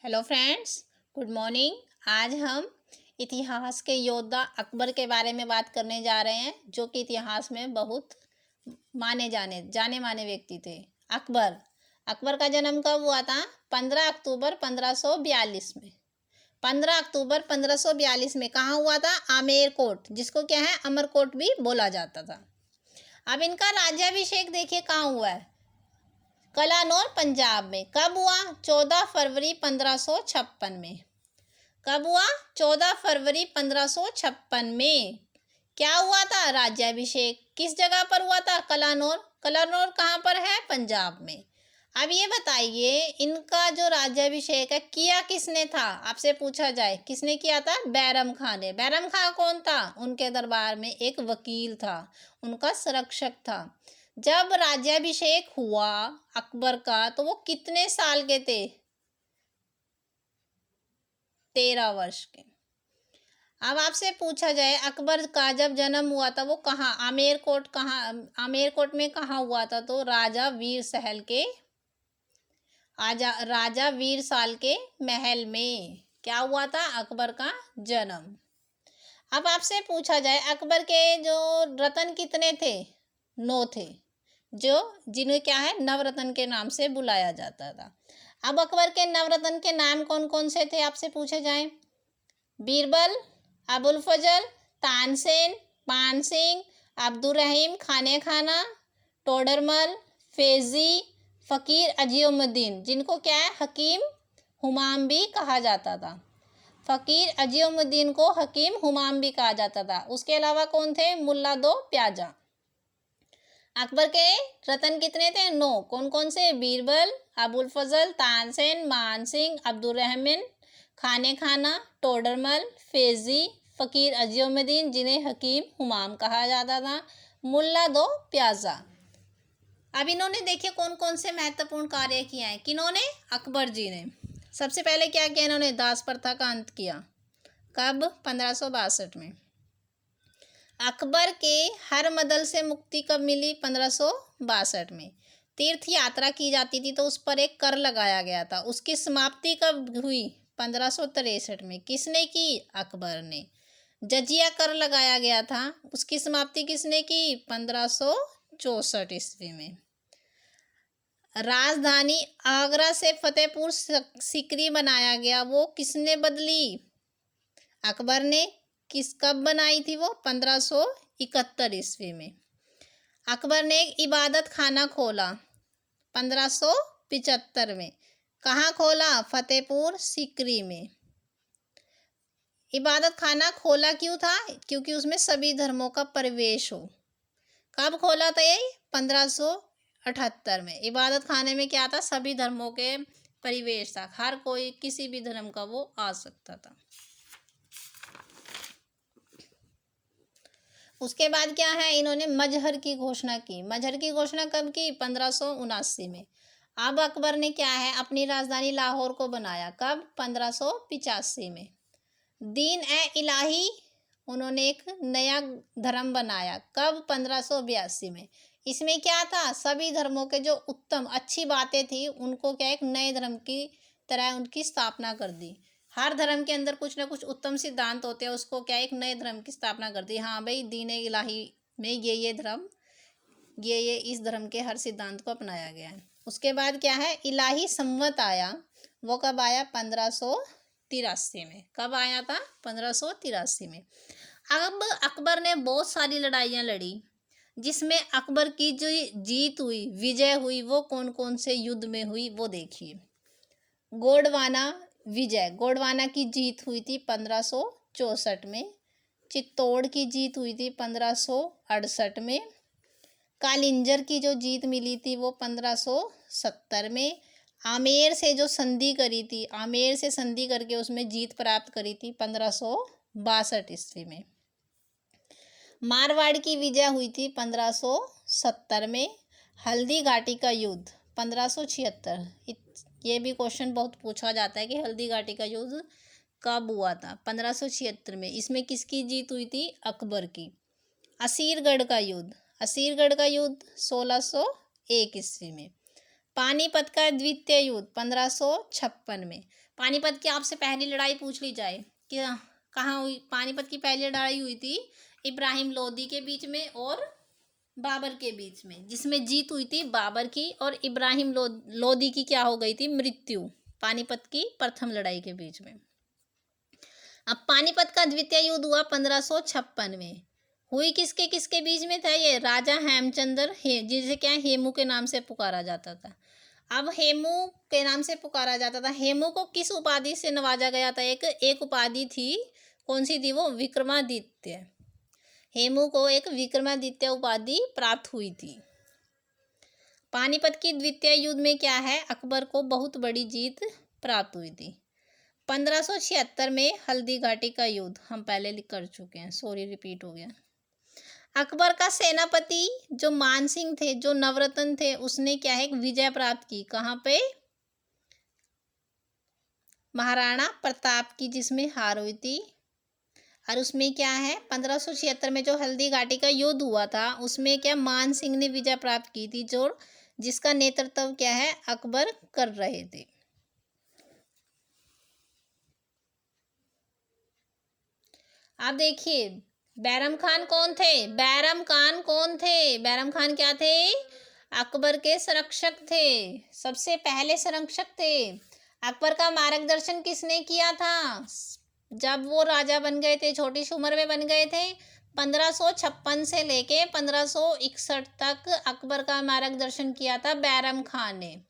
Hello friends, good morning. आज हम इतिहास के योद्धा अकबर के बारे में बात करने जा रहे हैं, जो कि इतिहास में बहुत जाने माने व्यक्ति थे। अकबर अकबर का जन्म कब हुआ था? 15 अक्टूबर 1542 में। 15 अक्टूबर 1542 में कहाँ हुआ था? आमेर कोट, जिसको क्या है, अमरकोट भी बोला जाता था। अब इनका राज्याभिषेक देखिए कहाँ हुआ है, कलानौर पंजाब में। कब हुआ? 14 फरवरी 1556 में। कब हुआ? 14 फरवरी 1556 में। क्या हुआ था? राज्याभिषेक। किस जगह पर हुआ था? कलानौर। कलानौर कहाँ पर है? पंजाब में। अब ये बताइए, इनका जो राज्याभिषेक है किया किसने था? आपसे पूछा जाए किसने किया था? बैरम खां ने। बैरम खां कौन था? उनके दरबार में एक वकील था, उनका संरक्षक था। जब राज्याभिषेक हुआ अकबर का, तो वो कितने साल के थे? 13 वर्ष के। अब आपसे पूछा जाए, अकबर का जब जन्म हुआ था वो कहाँ, आमेर कोट में कहाँ हुआ था? तो राजा वीर साल के महल में क्या हुआ था? अकबर का जन्म। अब आपसे पूछा जाए, अकबर के जो रत्न कितने थे? 9 थे, जिन्हें क्या है, नवरत्न के नाम से बुलाया जाता था। अब अकबर के नवरत्न के नाम कौन कौन से थे आपसे पूछे जाएं? बीरबल, अबुल फजल, तानसेन, पानसिंह, अब्दुल रहीम खाने खाना, टोडरमल, फेजी, फ़कीर अजीमुद्दीन, जिनको क्या है, हकीम हुमाम भी कहा जाता था। फ़कीर अजीमुद्दीन को हकीम हुमाम भी कहा जाता था। उसके अलावा कौन थे? मुल्ला दो प्याजा। अकबर के रतन कितने थे? 9। कौन कौन से? बीरबल, अबुल फजल, तानसेन, मानसिंह, अब्दुल रहमान खाने खाना, टोडरमल, फेजी, फ़कीर अजीमुद्दीन, जिन्हें हकीम हुमाम कहा जाता था, मुल्ला दो प्याजा। अब इन्होंने देखिए कौन कौन से महत्वपूर्ण कार्य किए हैं। किन्होंने? अकबर जी ने। सबसे पहले क्या किया इन्होंने? दास प्रथा का अंत किया। कब? 1562 में। अकबर के हर मदल से मुक्ति कब मिली? 1562 में। तीर्थ यात्रा की जाती थी तो उस पर एक कर लगाया गया था, उसकी समाप्ति कब हुई? 1563 में। किसने की? अकबर ने। जजिया कर लगाया गया था, उसकी समाप्ति किसने की? 1564 ईस्वी में। राजधानी आगरा से फतेहपुर सीकरी बनाया गया, वो किसने बदली? अकबर ने। कब बनाई थी वो? 1571 ईस्वी में। अकबर ने एक इबादत खाना खोला 1575 में। कहाँ खोला? फतेहपुर सीकरी में। इबादत खाना खोला क्यों था? क्योंकि उसमें सभी धर्मों का प्रवेश हो। कब खोला था ये? 1578 में। इबादत खाने में क्या था? सभी धर्मों के परिवेश था, हर कोई किसी भी धर्म का वो आ सकता था। उसके बाद क्या है, इन्होंने मजहर की घोषणा की। मजहर की घोषणा कब की? 1579 में। अब अकबर ने क्या है, अपनी राजधानी लाहौर को बनाया। कब? 1585 में। दीन ए इलाही, उन्होंने एक नया धर्म बनाया। कब? 1582 में। इसमें क्या था? सभी धर्मों के जो उत्तम अच्छी बातें थी उनको क्या, एक नए धर्म की तरह उनकी स्थापना कर दी। हर धर्म के अंदर कुछ ना कुछ उत्तम सिद्धांत होते हैं, उसको क्या, एक नए धर्म की स्थापना कर दी। हाँ भाई, दीन ए इलाही में ये धर्म, ये इस धर्म के हर सिद्धांत को अपनाया गया है। उसके बाद क्या है, इलाही संवत आया। वो कब आया? 1583 में। कब आया था? 1583 में। अब अकबर ने बहुत सारी लड़ाइयाँ लड़ी, जिसमें अकबर की जो जीत हुई, विजय हुई, वो कौन कौन से युद्ध में हुई वो देखिए। गोंडवाना विजय, गोंडवाना की जीत हुई थी 1564 में। चित्तौड़ की जीत हुई थी 1568 में। कालिंजर की जो जीत मिली थी वो 1570 में। आमेर से जो संधि करी थी, आमेर से संधि करके उसमें जीत प्राप्त करी थी 1562 ईस्वी में। मारवाड़ की विजय हुई थी 1570 में। हल्दी घाटी का युद्ध 1576। ये भी क्वेश्चन बहुत पूछा जाता है कि हल्दी घाटी का युद्ध कब हुआ था? 1576 में। इसमें किसकी जीत हुई थी? अकबर की। असीरगढ़ का युद्ध, असीरगढ़ का युद्ध 1601 ईस्वी में। पानीपत का द्वितीय युद्ध 1556 में। पानीपत की आपसे पहली लड़ाई पूछ ली जाए कि कहाँ हुई, पानीपत की पहली लड़ाई हुई थी इब्राहिम लोदी के बीच में और बाबर के बीच में, जिसमें जीत हुई थी बाबर की और इब्राहिम लोदी की क्या हो गई थी, मृत्यु, पानीपत की प्रथम लड़ाई के बीच में। अब पानीपत का द्वितीय युद्ध हुआ 1556 में। हुई किसके किसके बीच में था ये, राजा हेमचंद्र जिसे क्या हेमू के नाम से पुकारा जाता था। अब हेमू के नाम से पुकारा जाता था। हेमू को किस उपाधि से नवाजा गया था, एक उपाधि थी, कौन सी थी वो, विक्रमादित्य। हेमू को एक विक्रमादित्य उपाधि प्राप्त हुई थी। पानीपत की द्वितीय युद्ध में क्या है, अकबर को बहुत बड़ी जीत प्राप्त हुई थी। 1576 में हल्दी घाटी का युद्ध हम पहले कर चुके हैं, सॉरी रिपीट हो गया। अकबर का सेनापति जो मान सिंह थे, जो नवरत्न थे, उसने क्या है, एक विजय प्राप्त की, कहाँ पे, महाराणा प्रताप की, जिसमें हार हुई थी। और उसमें क्या है, 1576 में जो हल्दी घाटी का युद्ध हुआ था, उसमें क्या मान सिंह ने विजय प्राप्त की थी, जो जिसका नेतृत्व क्या है, अकबर कर रहे थे। आप देखिए बैरम खान कौन थे, बैरम खान कौन थे, बैरम खान क्या थे, अकबर के संरक्षक थे, सबसे पहले संरक्षक थे। अकबर का मार्गदर्शन किसने किया था, जब वो राजा बन गए थे, छोटी सी उम्र में बन गए थे। 1556 से लेके 1561 तक अकबर का मार्गदर्शन किया था बैरम खान ने।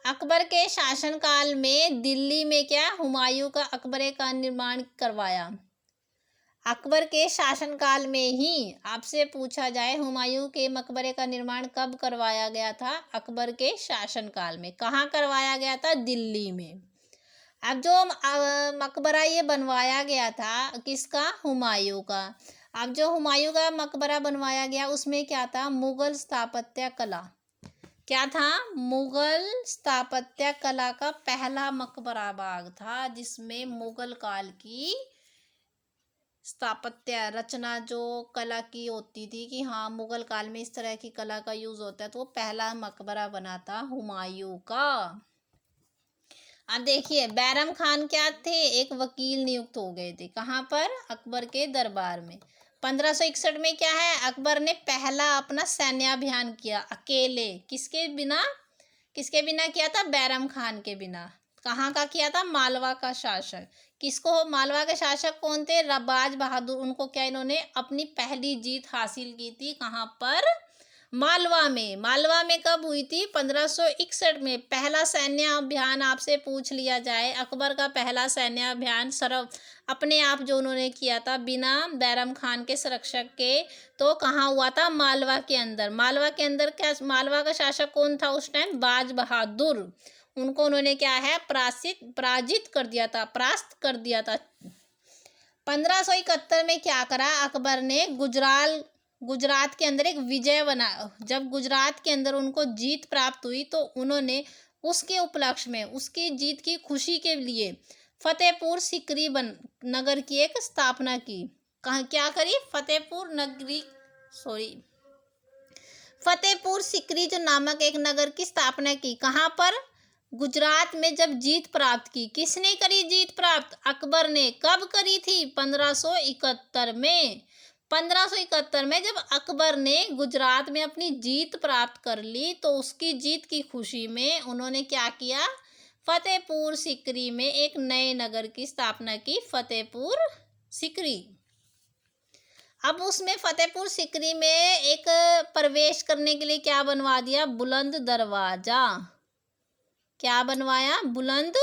अकबर के शासनकाल में दिल्ली में क्या, हुमायूं का मकबरे का निर्माण करवाया। अकबर के शासनकाल में ही आपसे पूछा जाए, हुमायूं के मकबरे का निर्माण कब करवाया गया था, अकबर के शासनकाल में। कहाँ करवाया गया था, दिल्ली में। अब जो मकबरा ये बनवाया गया था किसका, हुमायूं का। अब जो हुमायूं का मकबरा बनवाया गया, उसमें क्या था, मुगल स्थापत्य कला, क्या था, मुगल स्थापत्य कला का पहला मकबरा बाग था, जिसमें मुगल काल की स्थापत्य रचना जो कला की होती थी कि हाँ मुगल काल में इस तरह की कला का यूज होता है, तो वो पहला मकबरा बना था हुमायूं का। अब देखिए बैरम खान क्या थे, एक वकील नियुक्त हो गए थे, कहाँ पर, अकबर के दरबार में। 1561 में क्या है, अकबर ने पहला अपना सैन्य अभियान किया अकेले, किसके बिना किया था, बैरम खान के बिना। कहाँ का किया था, मालवा का शासक, किसको, मालवा के शासक कौन थे, रबाज बहादुर, उनको क्या इन्होंने अपनी पहली जीत हासिल की थी, कहाँ पर, मालवा में। मालवा में कब हुई थी, 1561 में। पहला सैन्य अभियान आपसे पूछ लिया जाए, अकबर का पहला सैन्य अभियान अपने आप जो उन्होंने किया था बिना बैरम खान के संरक्षक के, तो कहाँ हुआ था, मालवा के अंदर। मालवा के अंदर क्या, मालवा का शासक कौन था उस टाइम, बाज बहादुर, उनको उन्होंने क्या है, पराजित कर दिया था, परास्त कर दिया था। 1571 में क्या करा अकबर ने, गुजरात के अंदर एक विजय बना। जब गुजरात के अंदर उनको जीत प्राप्त हुई, तो उन्होंने उसके उपलक्ष्य में, उसकी जीत की खुशी के लिए फतेहपुर सिकरी नगर की एक स्थापना की। कहाँ क्या करी, फतेहपुर सिकरी जो नामक एक नगर की स्थापना की, कहाँ पर, गुजरात में। जब जीत प्राप्त की, किसने करी जीत प्राप्त, अकबर ने। कब करी थी, 1571 में। 1571 में जब अकबर ने गुजरात में अपनी जीत प्राप्त कर ली, तो उसकी जीत की खुशी में उन्होंने क्या किया, फतेहपुर सिकरी में एक नए नगर की स्थापना की, फतेहपुर सिकरी। अब उसमें फतेहपुर सिकरी में एक प्रवेश करने के लिए क्या बनवा दिया, बुलंद दरवाजा। क्या बनवाया, बुलंद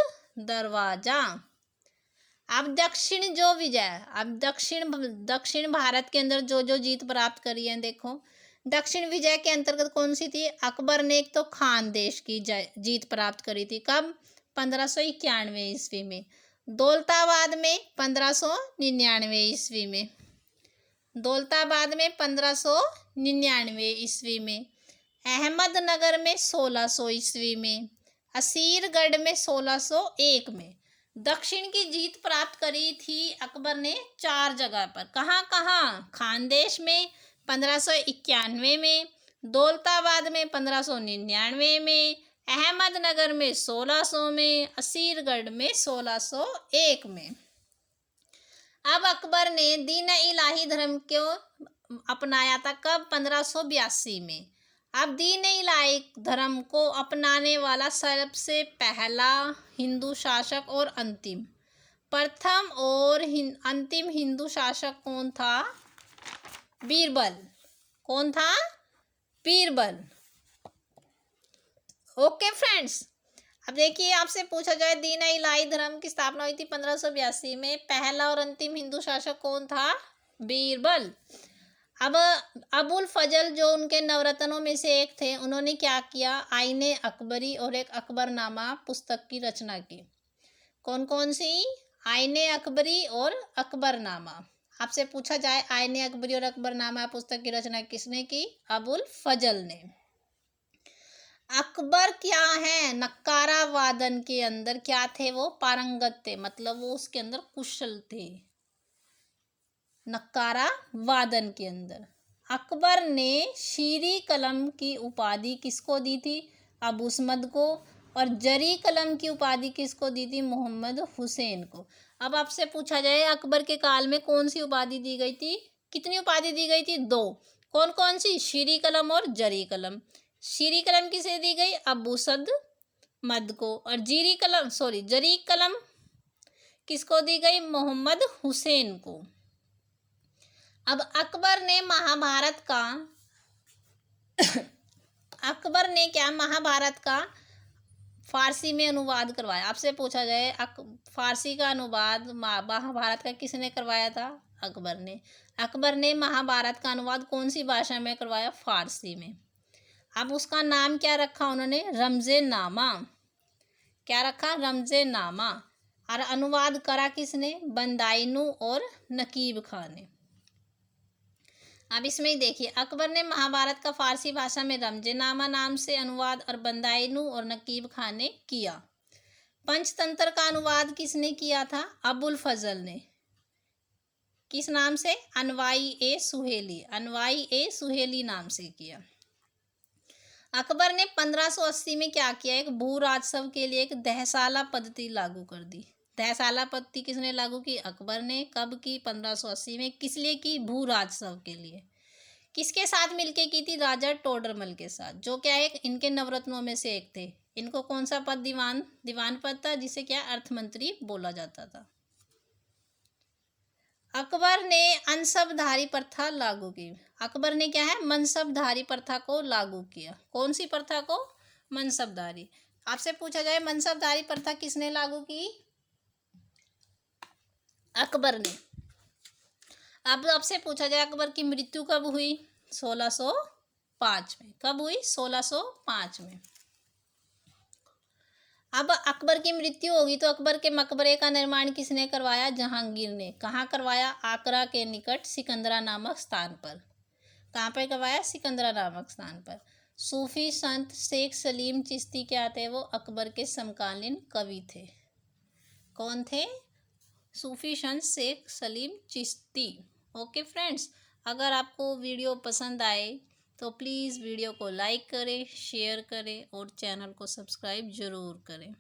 दरवाजा। अब दक्षिण भारत के अंदर जो जो जीत प्राप्त करी है, देखो दक्षिण विजय के अंतर्गत कौन सी थी, अकबर ने एक तो खानदेश की जीत प्राप्त करी थी, कब, 1591 ईस्वी में। दौलताबाद में 1599 ईस्वी में, दौलताबाद में 1599 ईस्वी में, अहमदनगर में 1600 ईस्वी में, असीरगढ़ में 1601 में। दक्षिण की जीत प्राप्त करी थी अकबर ने 4 जगह पर, कहाँ कहाँ, खानदेश में 1591 में, दौलताबाद में 1599 में, अहमदनगर में 1600 में, असीरगढ़ में 1601 में। अब अकबर ने दीन इलाही धर्म को अपनाया था कब? 1582 में। अब दीन इलाही धर्म को अपनाने वाला सबसे पहला हिंदू शासक और प्रथम और अंतिम हिंदू शासक कौन था? बीरबल। कौन था? बीरबल। ओके फ्रेंड्स, अब देखिए आपसे पूछा जाए दीन इलाही धर्म की स्थापना हुई थी 1582 में। पहला और अंतिम हिंदू शासक कौन था? बीरबल। अब अबुल फजल जो उनके नवरत्नों में से एक थे, उन्होंने क्या किया? आईने अकबरी और एक अकबरनामा पुस्तक की रचना की। कौन कौन सी? आईने अकबरी और अकबरनामा। आपसे पूछा जाए आईने अकबरी और अकबरनामा पुस्तक की रचना किसने की? अबुल फजल ने। अकबर क्या है? नक्कारा वादन के अंदर क्या थे? वो पारंगत थे, मतलब वो उसके अंदर कुशल थे, नक्कारा वादन के अंदर। अकबर ने शीरी कलम की उपाधि किसको दी थी? अबूसमद को। और जरी कलम की उपाधि किसको दी थी? मोहम्मद हुसैन को। अब आपसे पूछा जाए अकबर के काल में कौन सी उपाधि दी गई थी? कितनी उपाधि दी गई थी? 2। कौन कौन सी? शीरी कलम और जरी कलम। शीरी कलम किसे दी गई? अबूसद मद को। और जरी कलम किसको दी गई? मोहम्मद हुसैन को। अब अकबर ने महाभारत का फारसी में अनुवाद करवाया। आपसे पूछा जाए फारसी का अनुवाद महाभारत का किसने करवाया था? अकबर ने। अकबर ने महाभारत का अनुवाद कौन सी भाषा में करवाया? फारसी में। अब उसका नाम क्या रखा उन्होंने? रमज़े नामा। क्या रखा? रमज़े नामा। और अनुवाद करा किसने? बंदाइनू और नकीब खान ने। अब इसमें देखिए अकबर ने महाभारत का फारसी भाषा में रमज़ेनामा नाम से अनुवाद और बंदाइनू और नकीब खान ने किया। पंचतंत्र का अनुवाद किसने किया था? अबुल फजल ने। किस नाम से? अनवाई ए सुहेली नाम से किया। अकबर ने 1580 में क्या किया? एक भू राजस्व के लिए एक दहसाला पद्धति लागू कर दी। दहसाला पद्धति किसने लागू की? अकबर ने। कब की? 1580 में। किस लिए की? भू राजस्व के लिए। किसके साथ मिलके की थी? राजा टोडरमल के साथ, जो क्या है इनके नवरत्नों में से एक थे। इनको कौन सा पद? दीवान पद था, जिसे क्या अर्थमंत्री बोला जाता था। अकबर ने मनसबधारी प्रथा लागू की। अकबर ने क्या है? मनसबधारी प्रथा को लागू किया। कौन सी प्रथा को? मनसबधारी। आपसे पूछा जाए मनसबधारी प्रथा किसने लागू की? अकबर ने। अब आपसे पूछा जाए अकबर की मृत्यु कब हुई? 1605 में। कब हुई? 1605 में। अब अकबर की मृत्यु होगी तो अकबर के मकबरे का निर्माण किसने करवाया? जहांगीर ने। कहाँ करवाया? आगरा के निकट सिकंदरा नामक स्थान पर। कहाँ पे करवाया? सिकंदरा नामक स्थान पर। सूफी संत शेख सलीम चिश्ती क्या थे? वो अकबर के समकालीन कवि थे। कौन थे? सूफी संत शेख सलीम चिश्ती। ओके फ्रेंड्स, अगर आपको वीडियो पसंद आए तो प्लीज़ वीडियो को लाइक करें, शेयर करें और चैनल को सब्सक्राइब ज़रूर करें।